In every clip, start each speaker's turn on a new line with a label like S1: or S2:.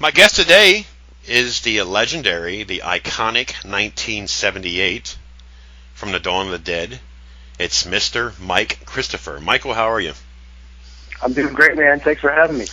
S1: My guest today is the legendary, the iconic 1978 from the Dawn of the Dead. It's Mr. Mike Christopher. Michael, how are you?
S2: I'm doing great, man. Thanks for having me.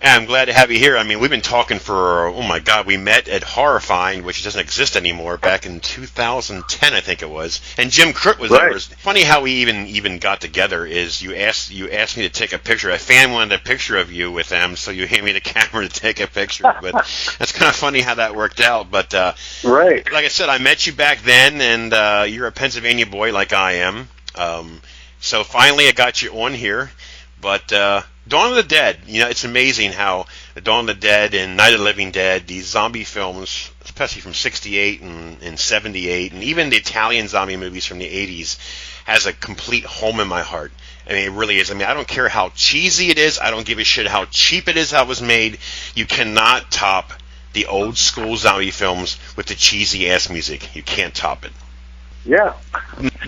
S1: I'm glad to have you here. I mean, we've been talking for, oh my God, we met at Horrifying, which doesn't exist anymore, back in 2010, I think it was. And Jim Crook was there. It's funny how we even got together is you asked me to take a picture. A fan wanted a picture of you with them, so you handed me the camera to take a picture. But that's kind of funny how that worked out. But like I said, I met you back then, and you're a Pennsylvania boy like I am. So finally I got you on here. But Dawn of the Dead, it's amazing how the Dawn of the Dead and Night of the Living Dead, these zombie films, especially from 68 and 78, and even the Italian zombie movies from the 80s, has a complete home in my heart. I mean, it really is. I mean, I don't care how cheesy it is. I don't give a shit how cheap it is, how it was made. You cannot top the old school zombie films with the cheesy-ass music. You can't top it.
S2: Yeah.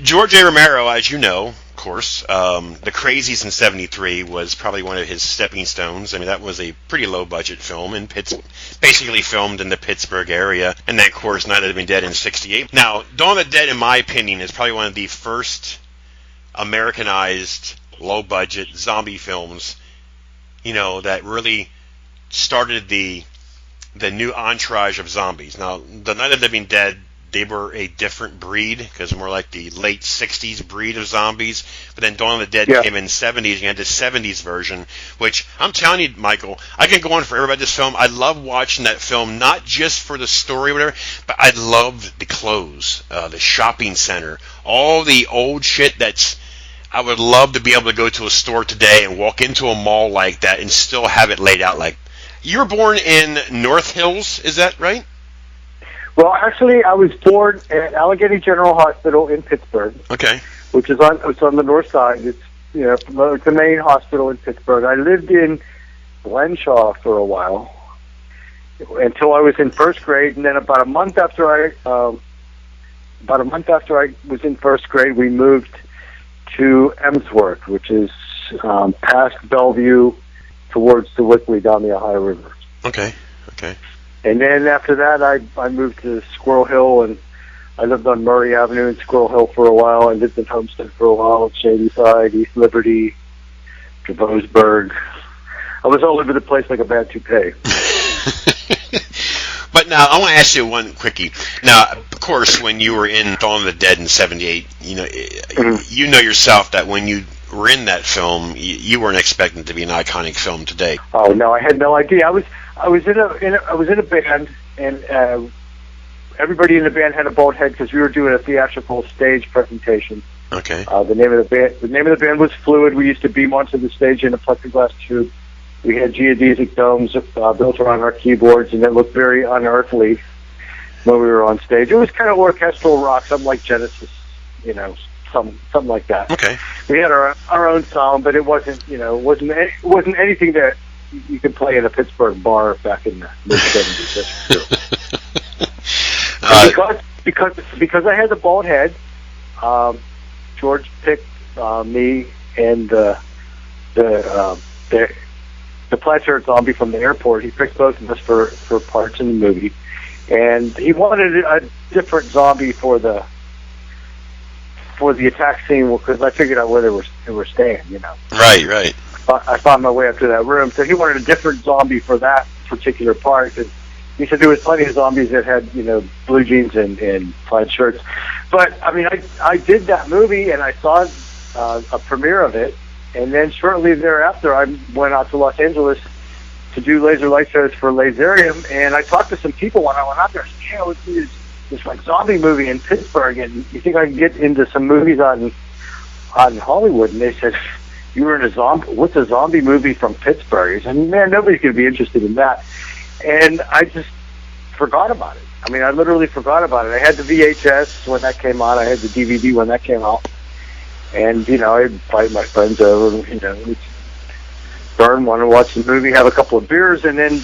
S1: George Romero, as you know, of course, The Crazies in 73 was probably one of his stepping stones. I mean, that was a pretty low-budget film, and basically filmed in the Pittsburgh area. And then, of course, Night of the Living Dead in 68. Now, Dawn of the Dead, in my opinion, is probably one of the first Americanized, low-budget zombie films, that really started the new entourage of zombies. Now, the Night of the Living Dead, they were a different breed, because more like the late 60s breed of zombies. But then Dawn of the Dead came in 70s. You had the 70s version, which I'm telling you, Michael, I can go on forever about this film. I love watching that film, not just for the story or whatever, but I loved the clothes, the shopping center, all the old shit I would love to be able to go to a store today and walk into a mall like that and still have it laid out like. You were born in North Hills, is that right?
S2: Well, actually, I was born at Allegheny General Hospital in Pittsburgh.
S1: Okay.
S2: Which is on the north side. It's it's the main hospital in Pittsburgh. I lived in Glenshaw for a while until I was in first grade, and then about a month after I was in first grade, we moved to Emsworth, which is past Bellevue towards the Wickley down the Ohio River.
S1: Okay.
S2: And then after that, I moved to Squirrel Hill, and I lived on Murray Avenue in Squirrel Hill for a while. I lived in Homestead for a while, Shadyside, East Liberty, Javosburg. I was all over the place like a bad toupee.
S1: But now, I want to ask you one quickie. Now, of course, when you were in Dawn of the Dead in 78, you know yourself that when you were in that film, you weren't expecting it to be an iconic film today.
S2: Oh, no, I had no idea. I was in a band, and everybody in the band had a bald head because we were doing a theatrical stage presentation.
S1: Okay.
S2: The name of the band was Fluid. We used to beam onto the stage in a plexiglass tube. We had geodesic domes built around our keyboards, and it looked very unearthly when we were on stage. It was kind of orchestral rock, something like Genesis, something like that.
S1: Okay.
S2: We had our own sound, but it wasn't anything that you could play in a Pittsburgh bar back in the mid-70s. Because I had the bald head, George picked me and the plaid-shirt zombie from the airport. He picked both of us for parts in the movie, and he wanted a different zombie for the attack scene because I figured out where they were staying.
S1: Right.
S2: I found my way up to that room. So he wanted a different zombie for that particular part. And he said there was plenty of zombies that had, blue jeans and plaid shirts. But, I mean, I did that movie, and I saw a premiere of it. And then shortly thereafter, I went out to Los Angeles to do laser light shows for Laserium. And I talked to some people when I went out there. I said, hey, let's do this like zombie movie in Pittsburgh. And you think I can get into some movies on Hollywood? And they said, you were in what's a zombie movie from Pittsburgh? I said, man, nobody's going to be interested in that. And I just forgot about it. I mean, I literally forgot about it. I had the VHS when that came out. I had the DVD when that came out. And, I'd invite my friends over, burn, want to watch the movie, have a couple of beers, and then,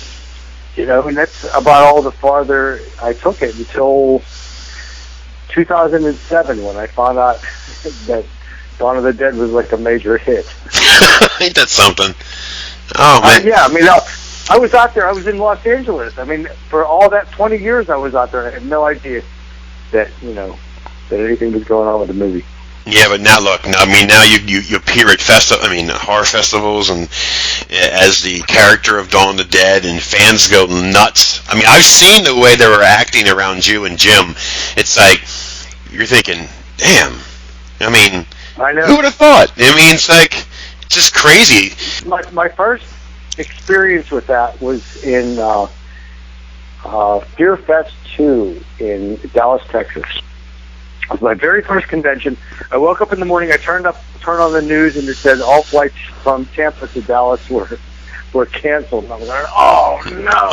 S2: and that's about all the farther I took it until 2007 when I found out that Dawn of the Dead was like a major hit.
S1: Ain't that something? Oh, man.
S2: Yeah, I mean, I was out there. I was in Los Angeles. I mean, for all that 20 years I was out there, and I had no idea that, that anything was going on with the movie.
S1: Yeah, but now look. I mean, now you appear at horror festivals, and as the character of Dawn of the Dead, and fans go nuts. I mean, I've seen the way they were acting around you and Jim. It's like you're thinking, damn. I mean,
S2: I know.
S1: Who would have thought? I mean, it's just crazy.
S2: My first experience with that was in Fear Fest 2 in Dallas, Texas. It was my very first convention. I woke up in the morning, I turned on the news, and it said all flights from Tampa to Dallas were canceled. And I was like, oh no!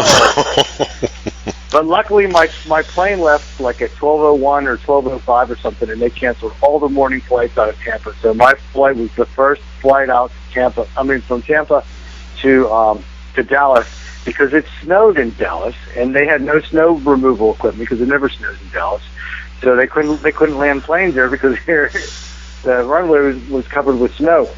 S2: But luckily my plane left like at 12:01 or 12:05 or something, and they canceled all the morning flights out of Tampa. So my flight was the first flight out to Tampa. I mean, from Tampa to Dallas, because it snowed in Dallas, and they had no snow removal equipment because it never snows in Dallas. So they couldn't land planes there because the runway was covered with snow.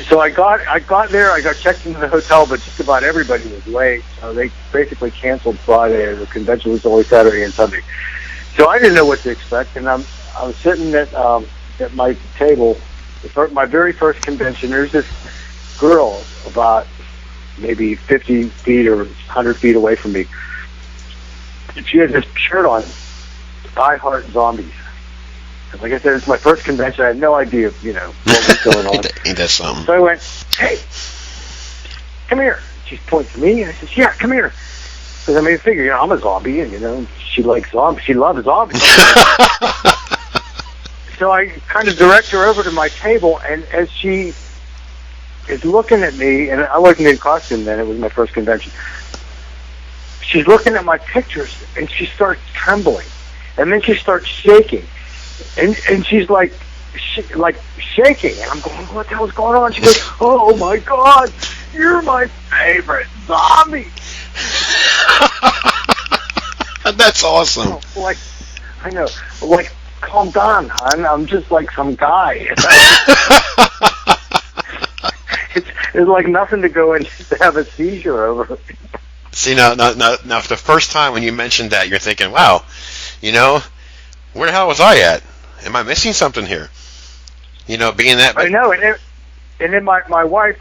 S2: So I got there, I got checked into the hotel, but just about everybody was late. So they basically canceled Friday. The convention was only Saturday and Sunday. So I didn't know what to expect, and I was sitting at my table, my very first convention. There's this girl about maybe 50 feet or 100 feet away from me. And she had this shirt on, I Heart Zombies. And like I said, it's my first convention. I had no idea, what was going on.
S1: Ain't that something?
S2: So I went, hey, come here. She's pointing to me, and I said, yeah, come here. Because I made a figure, I'm a zombie, and, she likes zombies. She loves zombies. So I kind of direct her over to my table, and as she is looking at me, and I wasn't in costume then, it was my first convention. She's looking at my pictures, and she starts trembling. And then she starts shaking. And she's like shaking. And I'm going, what the hell's going on? She goes, oh my God, you're my favorite zombie.
S1: That's awesome.
S2: I know. Calm down, hon. I'm just like some guy. It's like nothing to go and just have a seizure over.
S1: See, now, the first time when you mentioned that, you're thinking, wow, where the hell was I at? Am I missing something here? Being that...
S2: I know, and then my wife,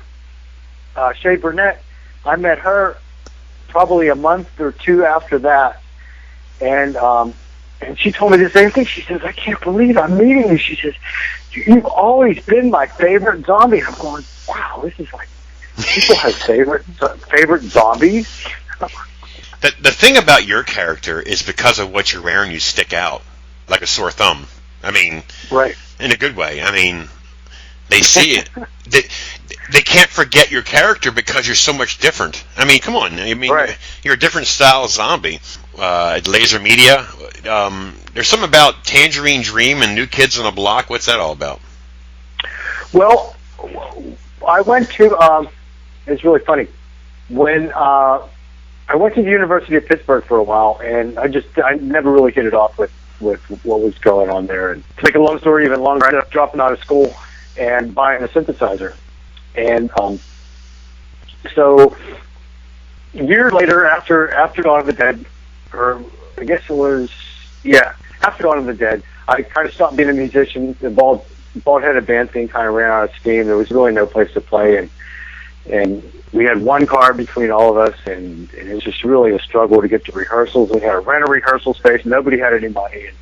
S2: Shay Burnett, I met her probably a month or two after that, and she told me the same thing. She says, I can't believe I'm meeting you. She says, you've always been my favorite zombie. I'm going, wow, this is like, people have favorite zombies?
S1: The thing about your character is because of what you're wearing, you stick out like a sore thumb. I mean,
S2: right,
S1: in a good way. I mean, they see it. They can't forget your character because you're so much different. I mean, come on. I mean,
S2: right.
S1: You're a different style of zombie. Laser Media. There's something about Tangerine Dream and New Kids on the Block. What's that all about? Well,
S2: I went to. It's really funny when. I went to the University of Pittsburgh for a while, and I never really hit it off with what was going on there. And to make a long story even longer, I ended up dropping out of school and buying a synthesizer. And so years later, after Dawn of the Dead, or I guess it was, after Dawn of the Dead, I kind of stopped being a musician. The bald-headed band thing kind of ran out of steam. There was really no place to play, and we had one car between all of us, and it was just really a struggle to get to rehearsals. We had to rent a rehearsal space. Nobody had any money. And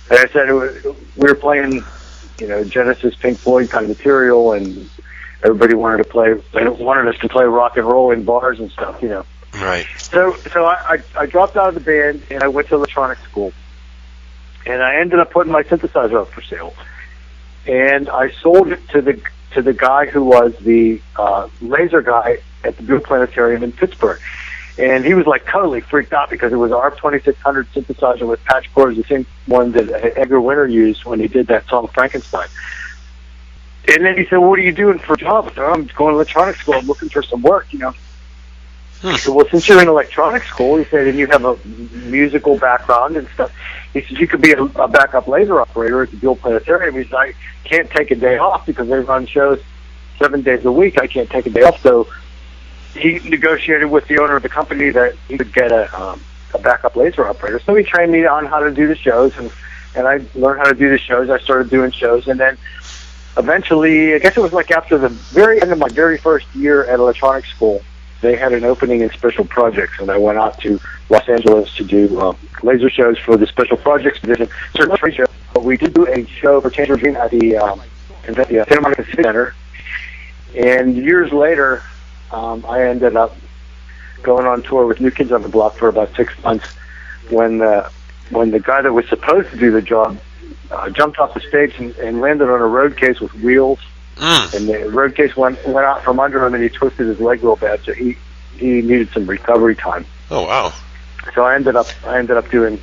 S2: like I said, we were playing, Genesis, Pink Floyd kind of material, and everybody wanted us to play rock and roll in bars and stuff,
S1: Right.
S2: So I dropped out of the band, and I went to electronics school. And I ended up putting my synthesizer up for sale. And I sold it to the guy who was the laser guy at the Blue Planetarium in Pittsburgh. And he was like totally freaked out because it was an ARP-2600 synthesizer with patch cords, the same one that Edgar Winter used when he did that song Frankenstein. And then he said, well, what are you doing for a job? I said, I'm going to electronics school. I'm looking for some work, He said, well, since you're in electronics school, he said, and you have a musical background and stuff, he said, you could be a backup laser operator at the Buell Planetarium. He said, I can't take a day off because they run shows 7 days a week. I can't take a day off, so he negotiated with the owner of the company that he could get a backup laser operator. So he trained me on how to do the shows, and I learned how to do the shows. I started doing shows, and then eventually, I guess it was like after the very end of my very first year at electronics school, they had an opening in special projects, and I went out to Los Angeles to do laser shows for the special projects division. But we did do a show for Tangerine at the Santa Monica City Center, and years later, I ended up going on tour with New Kids on the Block for about 6 months when the guy that was supposed to do the job jumped off the stage and landed on a road case with wheels. And the road case went out from under him, and he twisted his leg real bad, so he needed some recovery time.
S1: Oh, wow.
S2: So I ended up doing.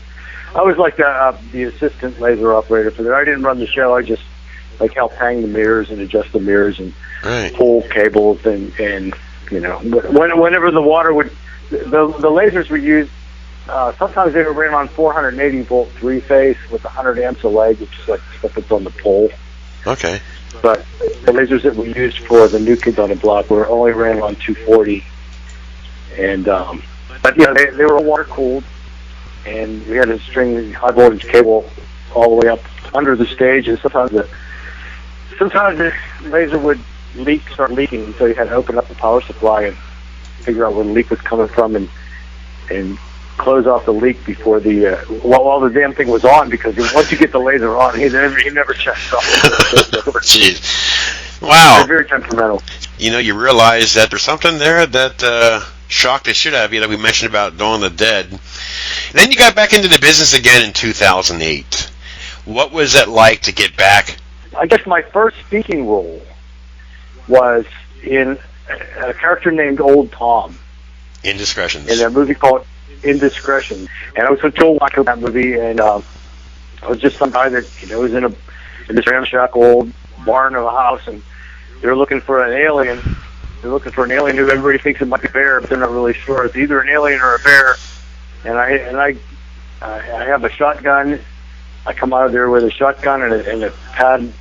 S2: I was like the assistant laser operator for that. I didn't run the show. I just like helped hang the mirrors and adjust the mirrors and pull cables and whenever the water would the lasers we used. Sometimes they were ran on 480 volt 3-phase with 100 amps a leg, which is like stuff that's on the pole.
S1: Okay.
S2: But the lasers that we used for the New Kids on the Block were only ran on 240, and but yeah, they were water cooled, and we had to string high voltage cable all the way up under the stage, and sometimes the laser would start leaking, so you had to open up the power supply and figure out where the leak was coming from, and close off the leak before while the damn thing was on, because once you get the laser on, he never checks off.
S1: Jeez. Wow.
S2: They're very temperamental.
S1: You realize that there's something there that shocked the shit out of you. We mentioned about Dawn of the Dead. Then you got back into the business again in 2008. What was that like to get back?
S2: I guess my first speaking role was in a character named Old Tom.
S1: Indiscretions.
S2: In a movie called Indiscretion, and I was with Joel Wacko in that movie, and I was just some guy that was in this ramshackle old barn of a house, and they're looking for an alien. They're looking for an alien who everybody thinks it might be a bear, but they're not really sure. It's either an alien or a bear. And I have a shotgun. I come out of there with a shotgun and a pad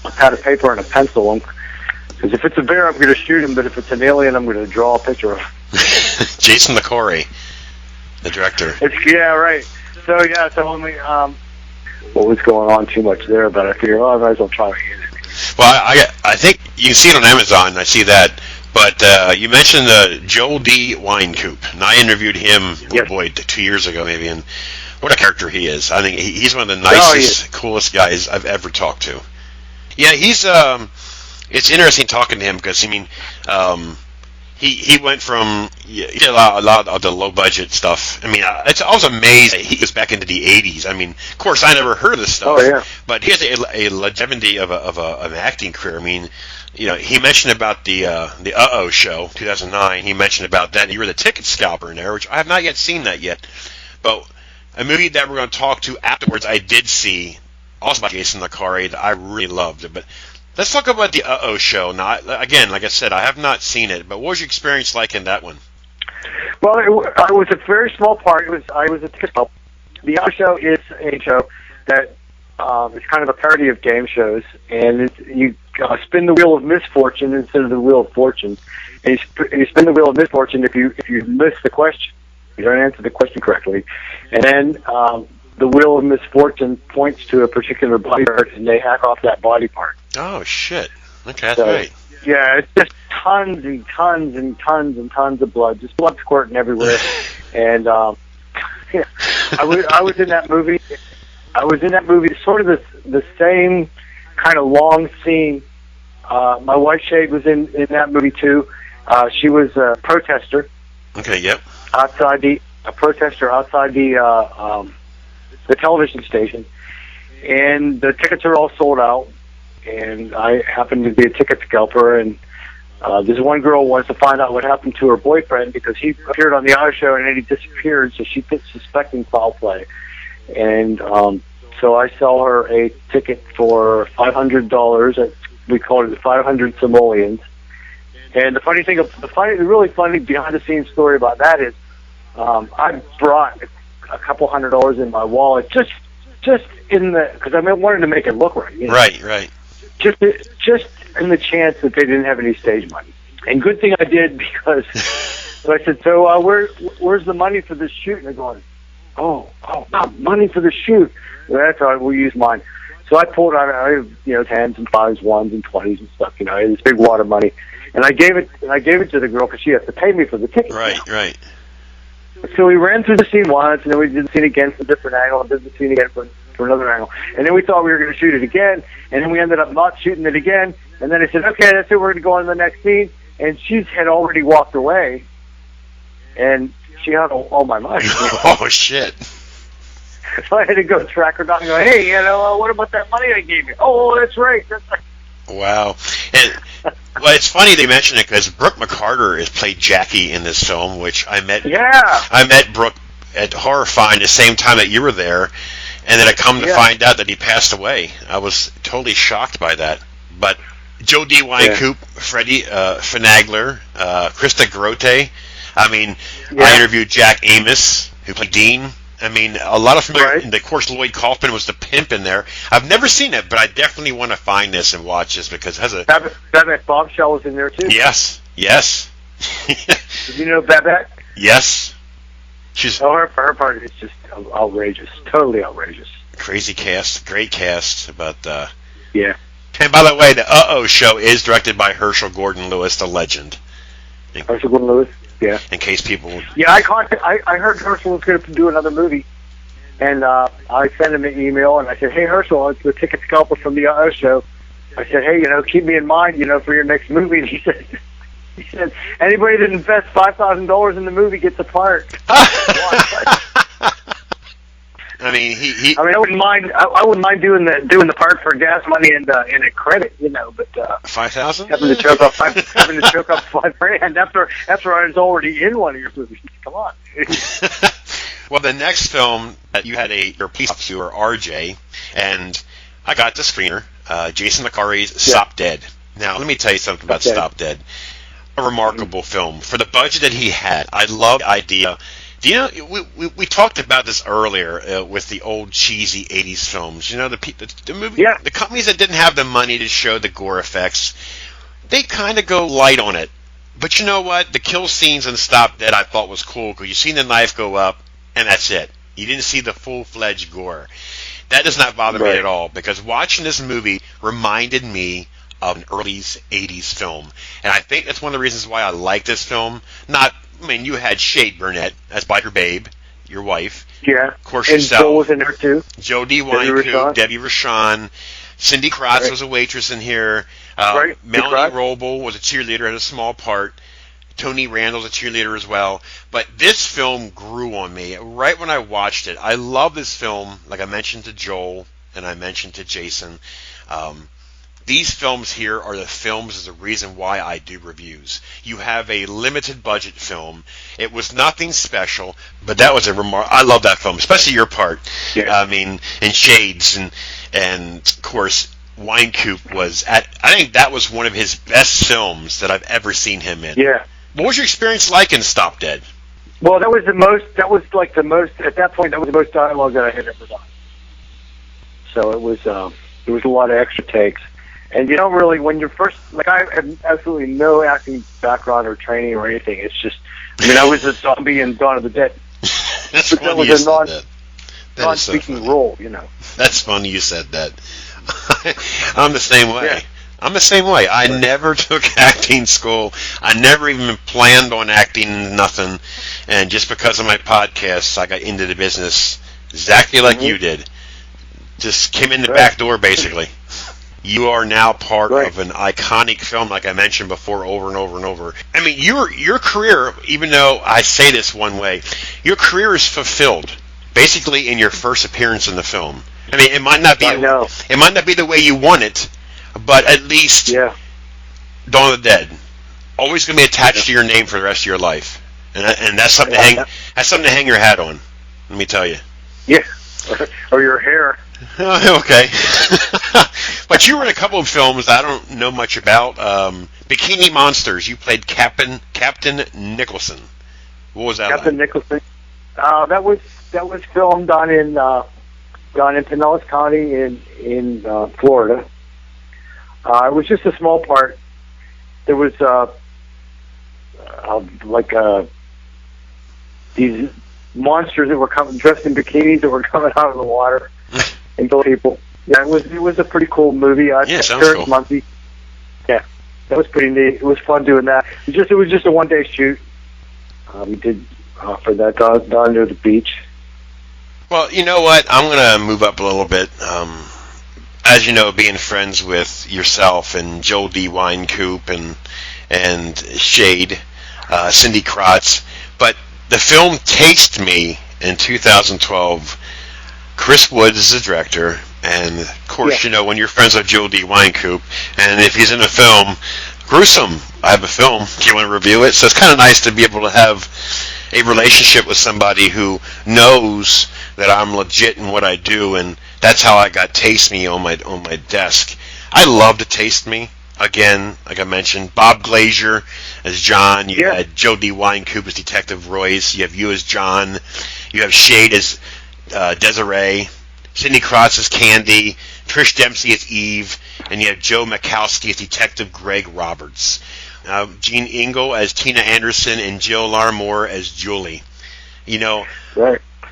S2: of paper and a pencil. Because if it's a bear, I'm going to shoot him, but if it's an alien, I'm going to draw a picture of him.
S1: Jason McCory, the director.
S2: Yeah, right. So only what was going on too much there, but I figured, I might as well try to use it.
S1: Well, I think you can see it on Amazon. I see that. But you mentioned Joel D. Winecoop, and I interviewed him,
S2: yes.
S1: 2 years ago maybe, and what a character he is. I think he's one of the nicest, coolest guys I've ever talked to. Yeah, he's. It's interesting talking to him because he went from he did a lot of the low budget stuff. I was amazed that he was back into the 80s. Of course, I never heard of this stuff.
S2: Oh yeah.
S1: But he has a longevity of an acting career. He mentioned about the Uh-Oh show, 2009. He mentioned about that. You were the ticket scalper in there, which I have not yet seen that yet. But a movie that we're going to talk to afterwards, I did see, also by Jason McCory, that I really loved. But let's talk about the Uh-Oh show. Now, again, like I said, I have not seen it, but what was your experience like in that one?
S2: Well, I was a very small part. I was a ticket scalper. The Uh-Oh show is a show that it's kind of a parody of game shows, and you spin the wheel of misfortune instead of the wheel of fortune. And you spin the wheel of misfortune if you miss the question, you don't answer the question correctly, and then the wheel of misfortune points to a particular body part, and they hack off that body part.
S1: Oh shit! Okay, that's right.
S2: Yeah, it's just tons and tons and tons and tons of blood, just blood squirting everywhere, and I was in that movie. I was in that movie, sort of the same kind of long scene. My wife Shade was in that movie too. She was a protester.
S1: Okay. Yep.
S2: A protester outside the television station, and the tickets are all sold out. And I happened to be a ticket scalper, and this one girl wants to find out what happened to her boyfriend because he appeared on the Oz show and then he disappeared. So she kept suspecting foul play. And so I sell her a ticket for $500. We called it 500 simoleons. And the really funny behind-the-scenes story about that is I brought a couple $100 in my wallet just in because I wanted to make it look right.
S1: Right.
S2: Just in the chance that they didn't have any stage money. And good thing I did, because so I said, so where's the money for this shoot? And they're going, oh, money for the shoot. Well, that's all right, we'll use mine. So I pulled out, I have, tens and fives, ones and 20s and stuff, I had this big wad of money. And I gave it to the girl because she has to pay me for the ticket.
S1: Right.
S2: So we ran through the scene once, and then we did the scene again from a different angle, and did the scene again for another angle. And then we thought we were going to shoot it again, and then we ended up not shooting it again. And then I said, okay, that's it, we're going to go on to the next scene. And she had already walked away, and she had all my money.
S1: Oh, shit.
S2: So I had to go track her down and go, hey, what about that money I gave you? Oh, that's right.
S1: Wow. And, well, it's funny they mention it because Brooke McCarter has played Jackie in this film, which I met.
S2: Yeah.
S1: I met Brooke at Horrifying the same time that you were there, and then I come to find out that he passed away. I was totally shocked by that. But Joe D. Wynkoop, Freddie Finagler, Krista Grote. I interviewed Jack Amos, who played Dean. A lot of familiar. Right. And of course, Lloyd Kaufman was the pimp in there. I've never seen it, but I definitely want to find this and watch this because it has a.
S2: Babette Bombshell was in there too.
S1: Yes.
S2: Did you know Babette?
S1: Yes. She's.
S2: Oh, her part is just outrageous. Totally outrageous.
S1: Crazy cast, great cast, but.
S2: Yeah.
S1: And by the way, the Uh-Oh show is directed by Herschel Gordon Lewis, the legend.
S2: Herschel Gordon Lewis. Yeah.
S1: In case people.
S2: Yeah, I heard Herschel was going to do another movie, and I sent him an email and I said, "Hey Herschel, it's the ticket scalper from the Uh-Oh show." I said, "Hey, keep me in mind, for your next movie." And he said, "Anybody that invests $5,000 in the movie gets a part."
S1: I
S2: wouldn't mind. I wouldn't mind doing the part for gas money and a credit, but
S1: 5,000.
S2: Having to choke up $5,000 after I was already in one of your movies. Come on.
S1: Well, the next film that you had your police officer, RJ, and I got the screener, Jason McCarty's Stop Dead. Now, let me tell you something about Stop Dead. A remarkable film for the budget that he had. I love the idea. Do you know, we talked about this earlier with the old cheesy 80s films. The movie, the companies that didn't have the money to show the gore effects, they kind of go light on it. But you know what? The kill scenes in Stop Dead I thought was cool because you seen the knife go up, and that's it. You didn't see the full-fledged gore. That does not bother me at all because watching this movie reminded me of an early 80s film. And I think that's one of the reasons why I like this film. You had Shade Burnett as Biker Babe, your wife.
S2: Yeah.
S1: Of course,
S2: and
S1: yourself.
S2: Joe was in there, too.
S1: Joe D. Wynkoop, Debbie Rochon. Cindy Kratz was a waitress in here. Melanie Roble was a cheerleader, had a small part. Tony Randall's a cheerleader as well. But this film grew on me right when I watched it. I love this film, like I mentioned to Joel and I mentioned to Jason. These films here are the films is the reason why I do reviews. You have a limited budget film. It was nothing special, but that was I love that film, especially your part.
S2: Yeah.
S1: And Shades and of course Wynkoop I think that was one of his best films that I've ever seen him in.
S2: Yeah.
S1: What was your experience like in Stop Dead?
S2: Well, at that point, that was the most dialogue that I had ever done. So it was a lot of extra takes. And you don't really, when you're first, I have absolutely no acting background or training or anything. It's just, I was a zombie in Dawn of the Dead.
S1: That's
S2: but
S1: funny
S2: that was
S1: a
S2: non-speaking role,
S1: That's funny you said that. I'm the same way. Yeah. I'm the same way. I never took acting school. I never even planned on acting, nothing. And just because of my podcasts, I got into the business exactly like you did. Just came in the back door, basically. You are now part of an iconic film, like I mentioned before, over and over and over. Your career, even though I say this one way, your career is fulfilled basically in your first appearance in the film. It might not be the way you want it, but at least Dawn of the Dead always going to be attached to your name for the rest of your life, and that's something to hang your hat on. Let me tell you.
S2: Yeah, or your hair.
S1: Okay. But you were in a couple of films I don't know much about. Bikini Monsters. You played Captain Nicholson. What was that
S2: Captain Nicholson. That was filmed down in Pinellas County in Florida. It was just a small part. There was these monsters that were coming dressed in bikinis that were coming out of the water and killing people. Yeah, it was a pretty cool movie.
S1: Sounds cool.
S2: Monkey. Yeah, that was pretty neat. It was fun doing that. It was just a one-day shoot. We did for that down near the beach.
S1: Well, you know what? I'm going to move up a little bit. As you know, being friends with yourself and Joel D. Winecoop and Shade, Cindy Kratz, but the film Taste Me in 2012, Chris Woods is the director, and of course, you know, when you're friends with Joel D. Winecoop, and if he's in a film, gruesome, I have a film, do you want to review it? So it's kind of nice to be able to have a relationship with somebody who knows that I'm legit in what I do, and that's how I got Taste Me on my desk. I love to Taste Me. Again, like I mentioned, Bob Glazier as John. You had Joe D. Winecoop as Detective Royce. You have you as John. You have Shade as Desiree. Sidney Kratz as Candy. Trish Dempsey as Eve. And you have Joe Makowski as Detective Greg Roberts. Jean Ingle as Tina Anderson and Jill Larmore as Julie. You know,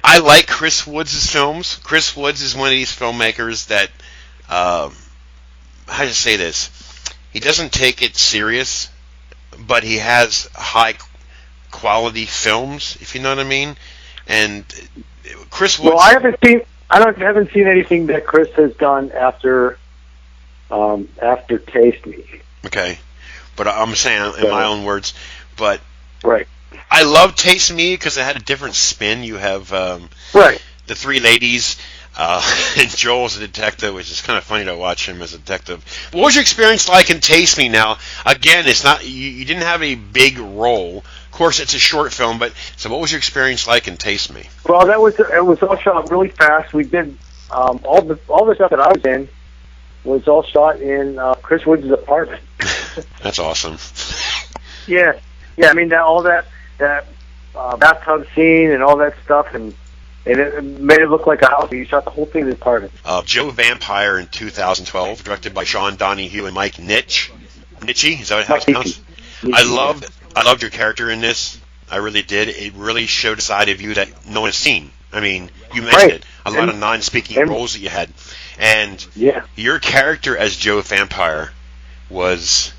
S1: I like Chris Woods' films. Chris Woods is one of these filmmakers that, how do you say this? He doesn't take it serious, but he has high quality films, if you know what I mean. And Chris Woods. Well,
S2: I haven't seen anything that Chris has done after Taste Me.
S1: Okay, but I'm saying in my own words, but
S2: right.
S1: I love Taste Me because it had a different spin. You have the three ladies. And Joel's a detective, which is kind of funny to watch him as a detective. What was your experience like in Taste Me? Now, again, it's not you didn't have a big role. Of course, it's a short film, but so what was your experience like in Taste Me?
S2: Well, it was all shot really fast. We did all the stuff that I was in was all shot in Chris Woods' apartment.
S1: That's awesome.
S2: Yeah. I mean, all that bathtub scene and all that stuff, and it made it look like a house. You shot the whole thing in his apartment.
S1: Joe Vampire in 2012, directed by Sean Donahue and Mike Nitsch. Nitschy, is that how it's pronounced? I loved your character in this. I really did. It really showed a side of you that no one has seen. I mean, you mentioned it. A lot of non-speaking roles that you had. And your character as Joe Vampire was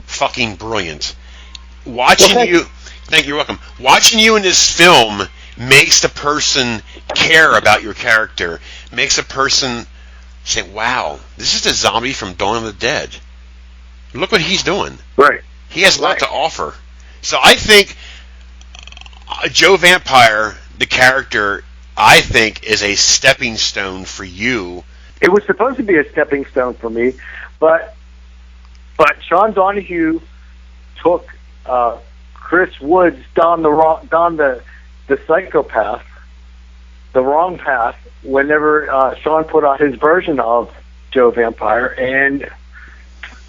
S1: fucking brilliant. Thank you. You're welcome. Watching you in this film makes the person care about your character, makes a person say, wow, this is the zombie from Dawn of the Dead. Look what he's doing.
S2: Right.
S1: He has a lot to offer. So I think Joe Vampire, the character, I think, is a stepping stone for you.
S2: It was supposed to be a stepping stone for me, but Sean Donahue took Chris Woods down the psychopath, the wrong path, whenever Sean put out his version of Joe Vampire, and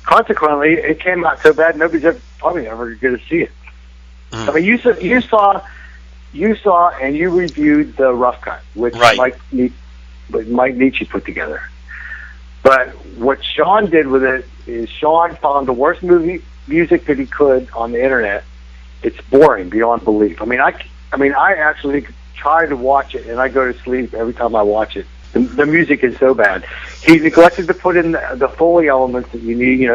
S2: consequently, it came out so bad nobody's probably ever going to see it. I mean, you saw and you reviewed the rough cut, which Mike Nietzsche put together. But what Sean did with it is Sean found the worst music that he could on the internet. It's boring beyond belief. I mean, I actually try to watch it, and I go to sleep every time I watch it. The music is so bad. He neglected to put in the Foley elements that you need,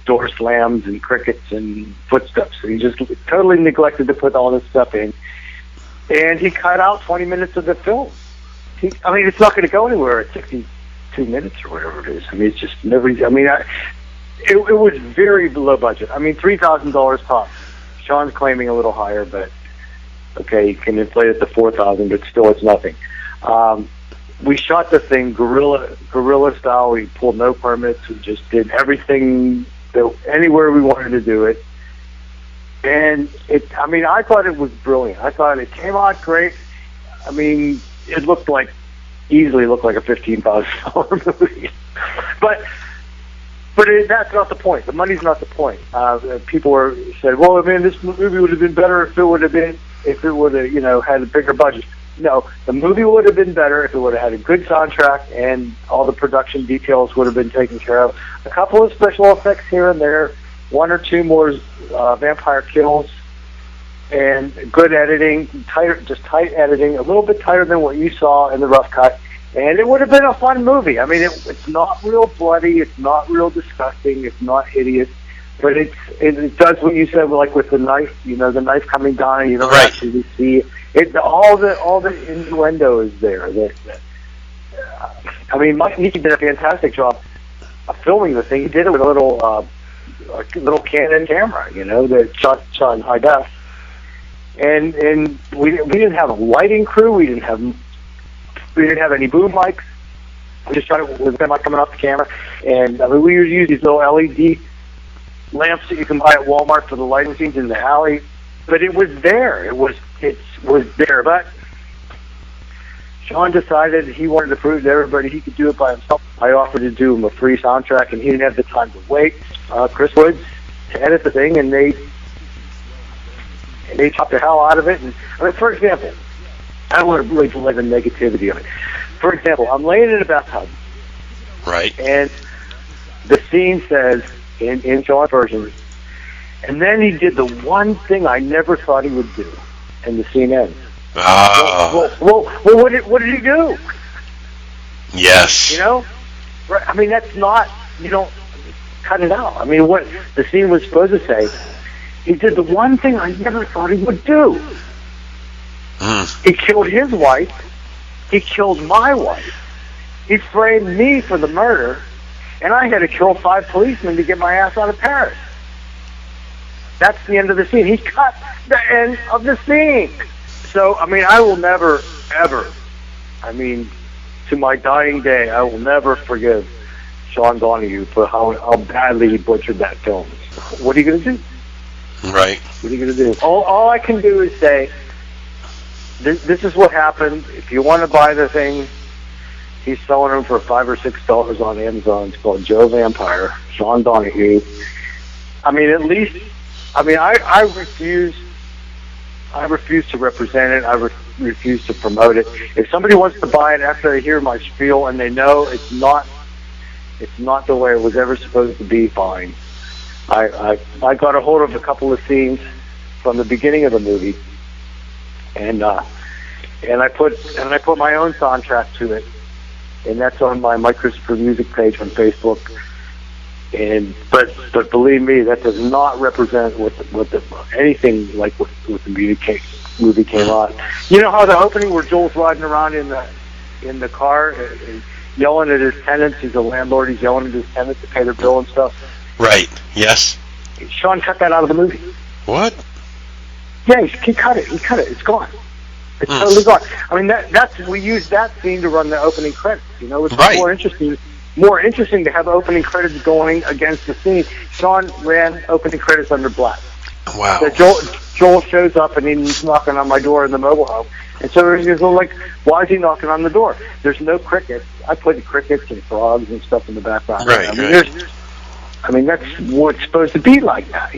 S2: door slams and crickets and footsteps. He just totally neglected to put all this stuff in. And he cut out 20 minutes of the film. It's not going to go anywhere at 62 minutes or whatever it is. I mean, it's just nobody. I mean, it was very below budget. I mean, $3,000 tops. Sean's claiming a little higher, but okay, you can inflate it to $4,000, but still, it's nothing. We shot the thing guerrilla style. We pulled no permits. We just did everything anywhere we wanted to do it. And I thought it was brilliant. I thought it came out great. I mean, it easily looked like a $15,000 movie. But that's not the point. The money's not the point. People said, "Well, man, this movie would have been better if it would have had a bigger budget." No, the movie would have been better if it would have had a good soundtrack and all the production details would have been taken care of. A couple of special effects here and there one or two more vampire kills, and good editing, tight editing, a little bit tighter than what you saw in the rough cut, and it would have been a fun movie. I mean, it's not real bloody, it's not real disgusting, it's not hideous, but it does what you said, like with the knife, the knife coming down, and you don't actually see it. All the innuendo is there. I mean, Mike Nietzsche did a fantastic job of filming the thing. He did it with a little Canon camera, that shot in high def. And we didn't have a lighting crew. We didn't have any boom mics. We just shot it with the mic coming off the camera. And I mean, we would use these little LED lamps that you can buy at Walmart for the lighting scenes in the alley. But it was there. It was there. But Sean decided he wanted to prove to everybody he could do it by himself. I offered to do him a free soundtrack, and he didn't have the time to wait. Chris Woods to edit the thing, and they chopped the hell out of it. And I mean, for example, I don't want to really delay the negativity of it. For example, I'm laying in a bathtub,
S1: right,
S2: and the scene says in Sean's version, and then he did the one thing I never thought he would do, and the scene ends. Well, what did he do?
S1: Yes.
S2: Right? I mean, that's not, you don't cut it out. I mean, what the scene was supposed to say, he did the one thing I never thought he would do. He killed his wife. He killed my wife. He framed me for the murder, and I had to kill 5 policemen to get my ass out of Paris. That's the end of the scene. He cut the end of the scene. So, I mean, I will never, ever, I mean, to my dying day, I will never forgive Sean Donahue for how badly he butchered that film. What are you going to do?
S1: Right.
S2: What are you going to do? All I can do is say, this is what happened. If you want to buy the thing, he's selling them for $5 or $6 on Amazon. It's called Joe Vampire, Sean Donahue. I mean, at least, I mean, I refuse to represent it. I refuse to promote it. If somebody wants to buy it after they hear my spiel and they know it's not the way it was ever supposed to be, fine. I got a hold of a couple of scenes from the beginning of the movie, and I put my own soundtrack to it, and that's on my Mike Christopher music page on Facebook. But believe me, that does not represent anything like what the movie came on. You know how the opening where Joel's riding around in the car and yelling at his tenants. He's a landlord. He's yelling at his tenants to pay their bill and stuff.
S1: Right. Yes.
S2: Sean cut that out of the movie.
S1: What?
S2: Yeah, he cut it. He cut it. It's gone. It's totally gone. I mean, we used that scene to run the opening credits. It's
S1: right.
S2: More interesting to have opening credits going against the scene. Sean ran opening credits under black.
S1: Wow.
S2: So Joel shows up and he's knocking on my door in the mobile home. And so he's like, why is he knocking on the door? There's no crickets. I put crickets and frogs and stuff in the background.
S1: Right,
S2: I mean, that's what it's supposed to be like that,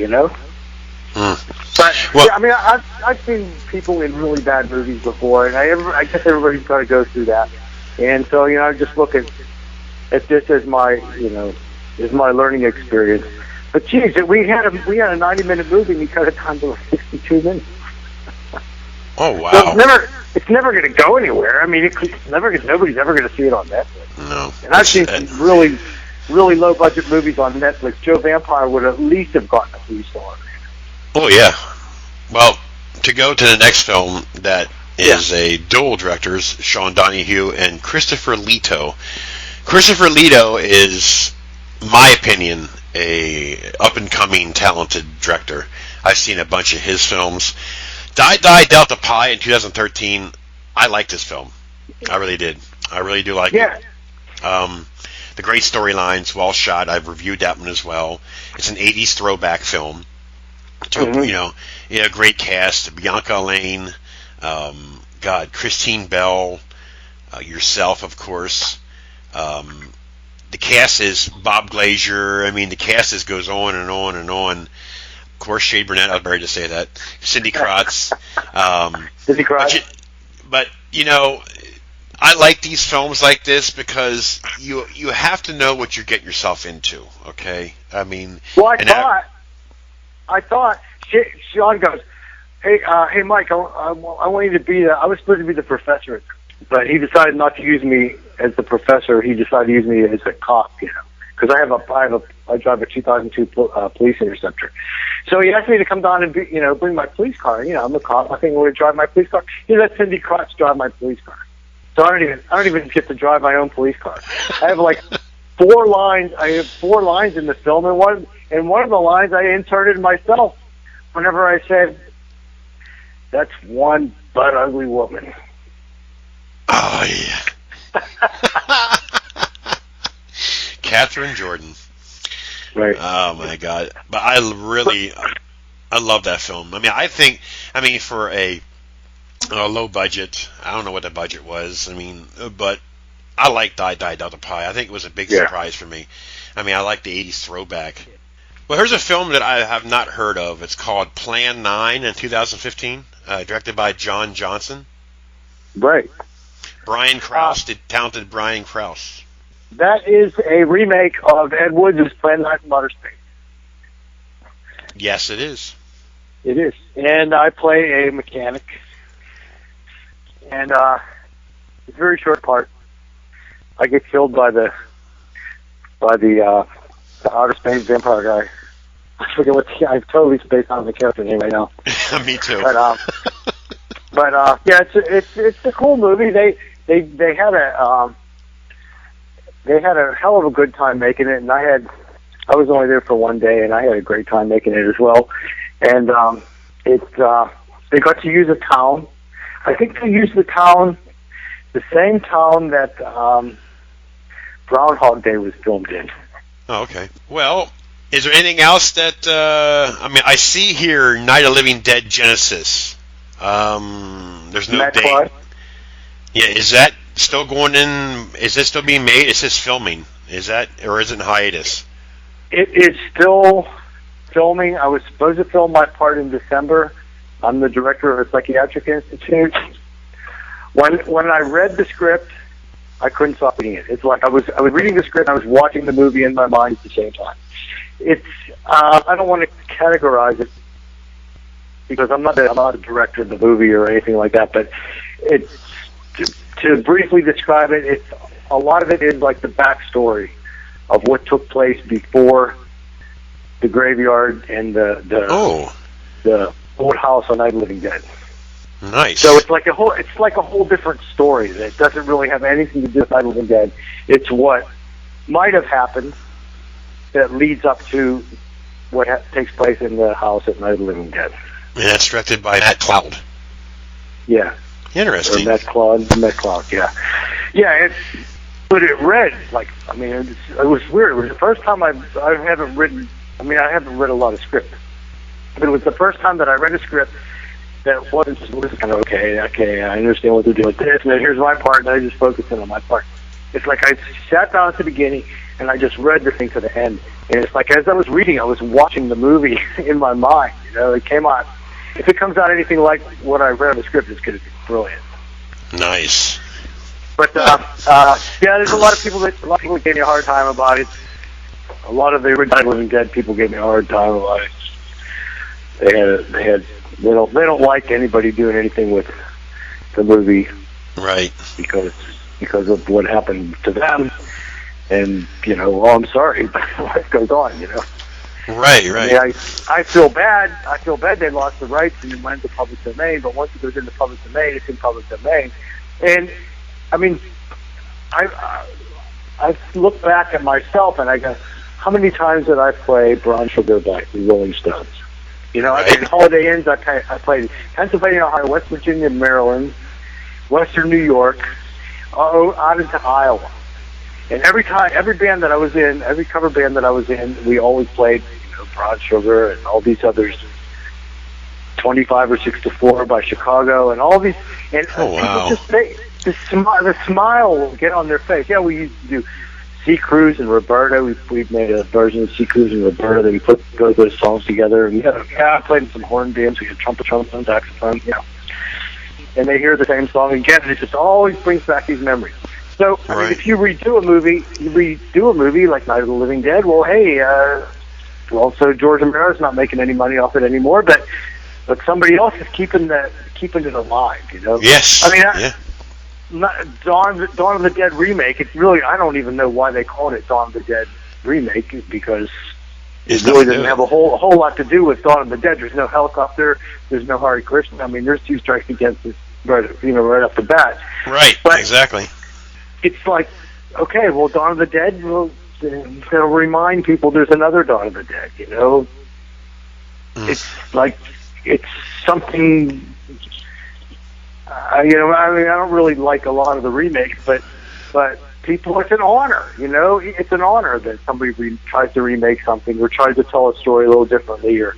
S2: But yeah, I mean, I've seen people in really bad movies before, and I guess everybody's got to go through that. And so, I just look at this as my, is my learning experience. But geez, we had a 90-minute movie and we cut it down to 62 minutes.
S1: Oh wow!
S2: So it's never going to go anywhere. I mean, nobody's ever going to see it on Netflix.
S1: No.
S2: And I've seen some really, really low-budget movies on Netflix. Joe Vampire would at least have gotten a 3-star.
S1: Oh yeah. Well, to go to the next film that is a dual directors, Sean Donahue and Christopher Leto. Christopher Leto is, my opinion, a up-and-coming talented director. I've seen a bunch of his films. Die Delta Pi in 2013, I liked this film. I really did. I really do like it. The great storylines, well shot. I've reviewed that one as well. It's an 80s throwback film. Great cast. Bianca Lane, Christine Bell, yourself, of course. The cast is Bob Glazier. I mean, the cast goes on and on and on. Of course, Shade Burnett. I was buried to say that. Cindy Kratz.
S2: Cindy Kratz.
S1: But I like these films like this because you have to know what you're getting yourself into. Okay, I mean.
S2: Well, I I thought Sean goes, hey, Mike, I want you to be I was supposed to be the professor, but he decided not to use me as the professor. He decided to use me as a cop, because I drive a 2002 police interceptor. So he asked me to come down and bring my police car. I'm a cop. I think we're going to drive my police car. He let Cindy Crotch drive my police car. So I don't even get to drive my own police car. I have like 4 lines. I have 4 lines in the film, and one of the lines I inserted myself whenever I said, "That's one butt ugly woman."
S1: Oh yeah. Catherine Jordan.
S2: Right.
S1: Oh my God! But I love that film. I mean, for a low budget, I don't know what the budget was. But I liked I Die Delta Pi. I think it was a big surprise for me. I like the '80s throwback. Well, here's a film that I have not heard of. It's called Plan 9 in 2015, directed by John Johnson.
S2: Right.
S1: Brian Krause, the talented Brian Krause.
S2: That is a remake of Ed Wood's Plan 9 from Outer Space.
S1: Yes, it is.
S2: It is. And I play a mechanic. And it's a very short part. I get killed by the outer space vampire guy. I forget I've totally spaced on the character name right now.
S1: Me too.
S2: But yeah, it's a cool movie. They had a hell of a good time making it, and I was only there for one day, and I had a great time making it as well. And they got to use a town. I think they used the same town that Groundhog Day was filmed in.
S1: Oh, okay. Well, is there anything else that I see here Night of the Living Dead Genesis. There's no
S2: Matt
S1: date.
S2: Clark?
S1: Yeah, is that still going in? Is it still being made? Is this filming? Is that, or is it in hiatus?
S2: It's still filming. I was supposed to film my part in December. I'm the director of a psychiatric institute. When I read the script, I couldn't stop reading it. It's like I was reading the script and I was watching the movie in my mind at the same time. It's I don't want to categorize it because I'm not a director of the movie or anything like that, but it's to briefly describe it, it's a lot of it is like the backstory of what took place before the graveyard and the old house on Night of the Living Dead.
S1: Nice.
S2: So it's like a whole different story that doesn't really have anything to do with Night of the Living Dead. It's what might have happened that leads up to what takes place in the house at Night of the Living Dead.
S1: And that's directed by Matt Cloud.
S2: Yeah.
S1: Interesting.
S2: Matt Cloud, yeah. Yeah, but it read like, it was weird. It was the first time I haven't read a lot of script. But it was the first time that I read a script that wasn't just, this is kind of okay, I understand what they're doing with this, and then here's my part, and I just focused in on my part. It's like I sat down at the beginning, and I just read the thing to the end. And it's like as I was reading, I was watching the movie in my mind. It came out. If it comes out anything like what I read in the script, it's going to be brilliant.
S1: Nice.
S2: But yeah, there's a lot of people gave me a hard time about it. A lot of the original Living Dead people gave me a hard time about it. They don't like anybody doing anything with the movie,
S1: right?
S2: Because of what happened to them, and I'm sorry, but life goes on,
S1: Right.
S2: I feel bad. I feel bad they lost the rights and it went into public domain. But once it goes into public domain, it's in public domain. And I look back at myself and I go, how many times did I play Brown Sugar by the Rolling Stones? I played Holiday Inns. I played Pennsylvania, Ohio, West Virginia, Maryland, Western New York, out into Iowa. And every band that I was in, every cover band that I was in, we always played, Brown Sugar and all these others, 25 or 6 to 4 by Chicago, and all these. And people just say the smile will get on their face. Yeah, we used to do Sea Cruise and Roberta. We've made a version of Sea Cruise and Roberta that we put those songs together. And I played in some horn bands. We had trumpet, saxophone, and they hear the same song again, and it just always brings back these memories. So, if you redo a movie like Night of the Living Dead, well, hey, well, so George Romero's not making any money off it anymore, but somebody else is keeping it alive, you know?
S1: Yes.
S2: I mean, Dawn of the Dead remake, it's really, I don't even know why they called it Dawn of the Dead remake, because it really doesn't have a whole lot to do with Dawn of the Dead. There's no helicopter, there's no Hare Krishna. I mean, there's two strikes against it right off the bat.
S1: Right, but exactly.
S2: It's like, okay, well, Dawn of the Dead, well, it'll remind people there's another Dawn of the Dead, you know? It's like, it's something, you know, I mean, I don't really like a lot of the remakes, but people, it's an honor, you know? It's an honor that somebody tries to remake something or tries to tell a story a little differently or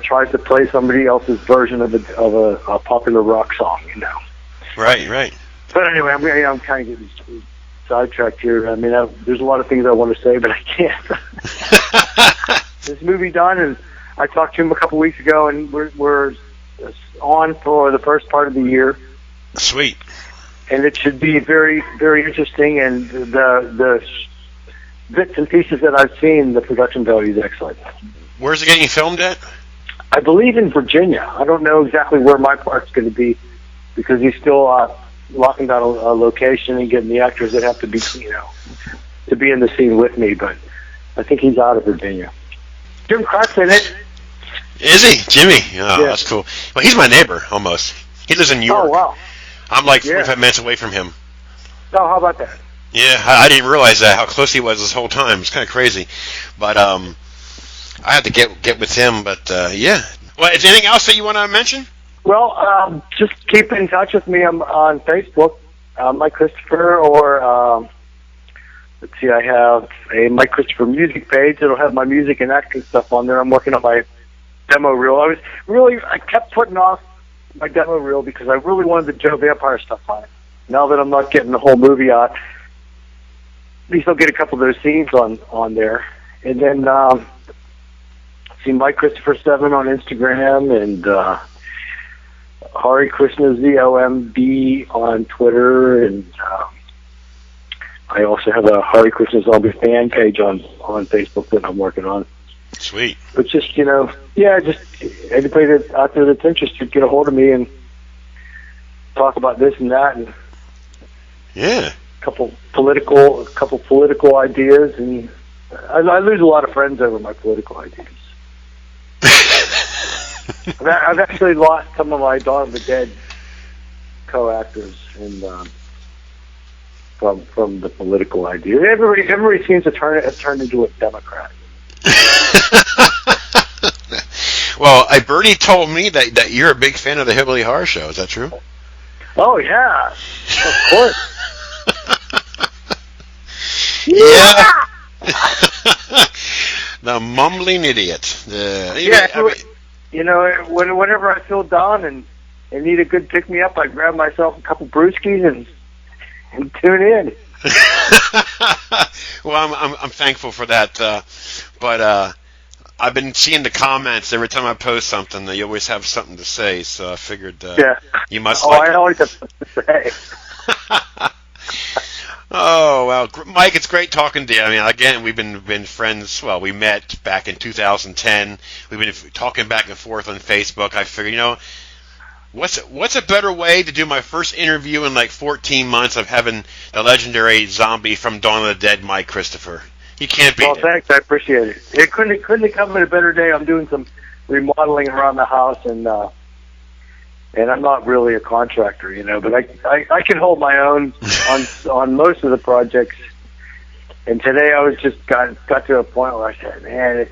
S2: tries to play somebody else's version of a popular rock song, you know?
S1: Right.
S2: But anyway, I'm kind of getting sidetracked here. I mean, there's a lot of things I want to say, but I can't. This movie done, and I talked to him a couple weeks ago, and we're on for the first part of the year.
S1: Sweet.
S2: And it should be very, very interesting. And the bits and pieces that I've seen, the production value is excellent.
S1: Where's it getting filmed at?
S2: I believe in Virginia. I don't know exactly where my part's going to be because he's still locking down a location and getting the actors that have to be, you know, to be in the scene with me. But I think he's out of Virginia. Jim Clark's in it.
S1: Is he? Jimmy? Oh,
S2: yeah.
S1: That's cool. Well, he's my neighbor, almost. He lives in New York.
S2: Oh, wow.
S1: I'm like 45 minutes away from him.
S2: Oh, how about that?
S1: Yeah, I didn't realize that, how close he was this whole time. It's kind of crazy. But I had to get with him, but yeah. Well, is there anything else that you want to mention?
S2: Well, just keep in touch with me. I'm on Facebook, Mike Christopher, or let's see, I have a Mike Christopher music page. It'll have my music and acting stuff on there. I'm working on my demo reel. I kept putting off my demo reel because I really wanted the Joe Vampire stuff on it. Now that I'm not getting the whole movie out, at least I'll get a couple of those scenes on there. And then see Mike Christopher 7 on Instagram and Hare Krishna Zombie on Twitter, and I also have a Hare Krishna Zombie fan page on Facebook that I'm working on.
S1: Sweet.
S2: But just, you know, just anybody that's out there that's interested, get a hold of me and talk about this and that, and a couple political ideas, and I lose a lot of friends over my political ideas. I've actually lost some of my Dawn of the Dead co-actors and from the political idea. Everybody seems to turn into a Democrat.
S1: Well, Bertie told me that you're a big fan of the Hillbilly Horror Show. Is that true?
S2: Oh yeah, of course.
S1: Yeah. The mumbling idiot.
S2: You know, whenever I feel down and need a good pick me up, I grab myself a couple brewskis and tune in.
S1: Well, I'm thankful for that, but I've been seeing the comments every time I post something. That you always have something to say, so I figured you must.
S2: I always have something to say.
S1: Oh, well, Mike, it's great talking to you. I mean, again, we've been friends. Well, we met back in 2010. We've been talking back and forth on Facebook. I figured, you know, what's a better way to do my first interview in like 14 months of having the legendary zombie from Dawn of the Dead, Mike Christopher. You can't beat it.
S2: Well, thanks. I appreciate it. It couldn't have come at a better day. I'm doing some remodeling around the house, and I'm not really a contractor, you know, but I can hold my own on most of the projects. And today I was just got to a point where I said, man,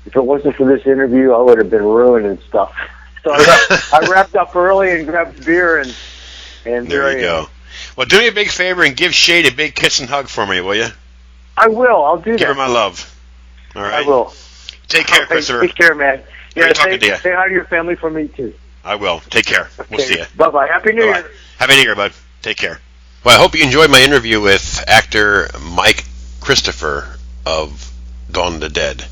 S2: if it wasn't for this interview, I would have been ruined and stuff. So I wrapped up early and grabbed beer and
S1: there you go. Well, do me a big favor and give Shade a big kiss and hug for me, will you?
S2: I will. I'll do that.
S1: Give her my love. All right.
S2: I will.
S1: Take care, Christopher.
S2: Take care, man.
S1: Great talking to you.
S2: Say hi to your family from me too.
S1: I will. Take care.
S2: Okay.
S1: We'll see you.
S2: Bye-bye. Happy New Year.
S1: Happy New Year, bud. Take care. Well, I hope you enjoyed my interview with actor Mike Christopher of Dawn of the Dead.